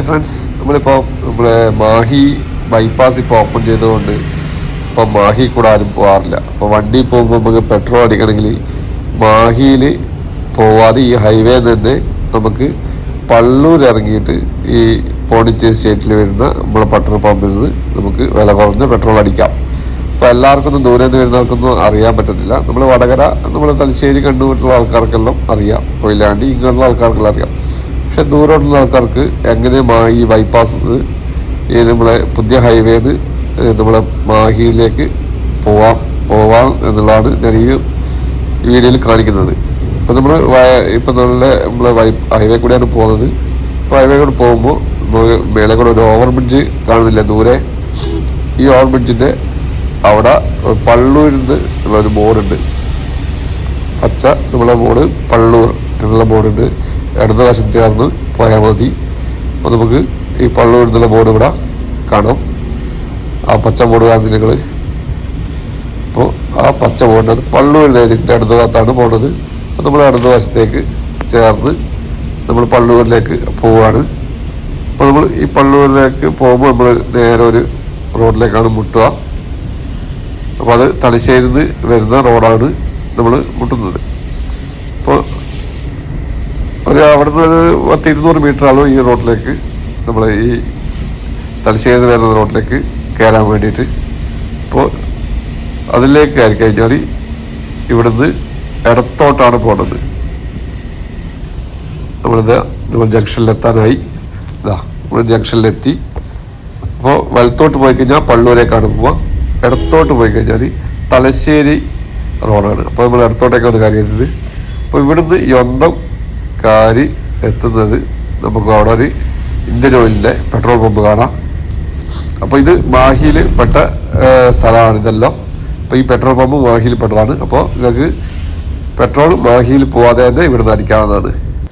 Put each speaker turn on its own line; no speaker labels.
Friends, നമ്മുടെ Mahe bypass ഇപ്പോൾ open ചെയ്തുകൊണ്ട് ഇപ്പം മാഹി കൂടെ ആരും പോകാറില്ല. അപ്പോൾ വണ്ടി പോകുമ്പോൾ നമുക്ക് പെട്രോൾ അടിക്കണമെങ്കിൽ മാഹിയിൽ പോവാതെ ഈ ഹൈവേ തന്നെ നമുക്ക് പള്ളൂർ ഇറങ്ങിയിട്ട് ഈ പോണ്ടിച്ചേരി സ്റ്റേറ്റിൽ വരുന്ന നമ്മളെ പെട്രോൾ പമ്പിൽ നിന്ന് നമുക്ക് വില കുറഞ്ഞ പെട്രോൾ അടിക്കാം. അപ്പോൾ എല്ലാവർക്കൊന്നും ദൂരെ നിന്ന് വരുന്നവർക്കൊന്നും അറിയാൻ പറ്റത്തില്ല. നമ്മൾ വടകര, നമ്മൾ തലശ്ശേരി, കണ്ണൂരിലുള്ള ആൾക്കാർക്കെല്ലാം അറിയാം, കൊയിലാണ്ടി ഇങ്ങനെയുള്ള ആൾക്കാർക്കെല്ലാം അറിയാം. പക്ഷെ ദൂരമുള്ള ആൾക്കാർക്ക് എങ്ങനെ ഈ ബൈപ്പാസ് ഈ നമ്മളെ പുതിയ ഹൈവേന്ന് നമ്മളെ മാഹിയിലേക്ക് പോവാം എന്നുള്ളതാണ് ഞാൻ ഈ വീഡിയോയിൽ കാണിക്കുന്നത്. ഇപ്പം നമ്മളെ ഹൈവേ കൂടെയാണ് പോകുന്നത്. ഇപ്പോൾ ഹൈവേ കൂടെ പോകുമ്പോൾ നമ്മൾ മേലെ കൂടെ ഒരു ഓവർ ബ്രിഡ്ജ് കാണുന്നില്ല ദൂരെ. ഈ ഓവർ ബ്രിഡ്ജിൻ്റെ അവിടെ പള്ളൂരിന്ന് ഉള്ളൊരു ബോർഡുണ്ട്, പച്ച നമ്മളെ ബോർഡ്, പള്ളൂർ എന്നുള്ള ബോർഡുണ്ട്. ഇടത് വശം ചേർന്ന് പോയാൽ മതി. അപ്പോൾ നമുക്ക് ഈ പള്ളൂർ എന്നുള്ള ബോർഡ് ഇവിടെ കാണാം. ആ പച്ച ബോർഡ് കാണുന്നത് നിങ്ങൾ. അപ്പോൾ ആ പച്ച ബോർഡ് അത് പള്ളൂർ ഇതിൻ്റെ ഇടത് ഭാഗത്താണ് പോകുന്നത്. അപ്പോൾ നമ്മൾ ഇടത് വശത്തേക്ക് ചേർന്ന് നമ്മൾ പള്ളൂരിലേക്ക് പോവുകയാണ്. അപ്പോൾ നമ്മൾ ഈ പള്ളൂരിലേക്ക് പോകുമ്പോൾ നമ്മൾ നേരെ ഒരു റോഡിലേക്കാണ് മുട്ടുക. അപ്പോൾ അത് തലശ്ശേരിയിൽ നിന്ന് വരുന്ന റോഡാണ് നമ്മൾ മുട്ടുന്നത്. അപ്പോൾ അവിടുന്ന് ഒരു 200 മീറ്ററാണ് ഈ റോഡിലേക്ക്, നമ്മൾ ഈ തലശ്ശേരിയിൽ നിന്ന് വരുന്ന റോഡിലേക്ക് കയറാൻ വേണ്ടിയിട്ട്. അപ്പോൾ അതിലേക്ക് കയറി കഴിഞ്ഞാൽ ഇവിടുന്ന് ഇടത്തോട്ടാണ് പോകുന്നത്. നമ്മൾ ജംഗ്ഷനിലെത്താനായി. നമ്മൾ ജംഗ്ഷനിലെത്തി. അപ്പോൾ വലത്തോട്ട് പോയി കഴിഞ്ഞാൽ പള്ളൂരേക്കാണ് പോവുക. ഇടത്തോട്ട് പോയി കഴിഞ്ഞാൽ തലശ്ശേരി റോഡാണ്. അപ്പോൾ നമ്മൾ ഇടത്തോട്ടേക്കാണ് കയറിയത്. അപ്പോൾ ഇവിടുന്ന് യൊന്തം കാരി എത്തുന്നത് നമുക്ക് അവിടെ ഒരു ഇന്ത്യൻ ഓയിലിൻ്റെ പെട്രോൾ പമ്പ് കാണാം. അപ്പോൾ ഇത് മാഹിയിൽ പെട്ട സ്ഥലമാണ് ഇതെല്ലാം. അപ്പോൾ ഈ പെട്രോൾ പമ്പ് മാഹിയിൽ പെട്ടതാണ്. അപ്പോൾ നിങ്ങൾക്ക് പെട്രോൾ മാഹിയിൽ പോവാതെ തന്നെ ഇവിടുന്ന് അടിക്കാവുന്നതാണ്.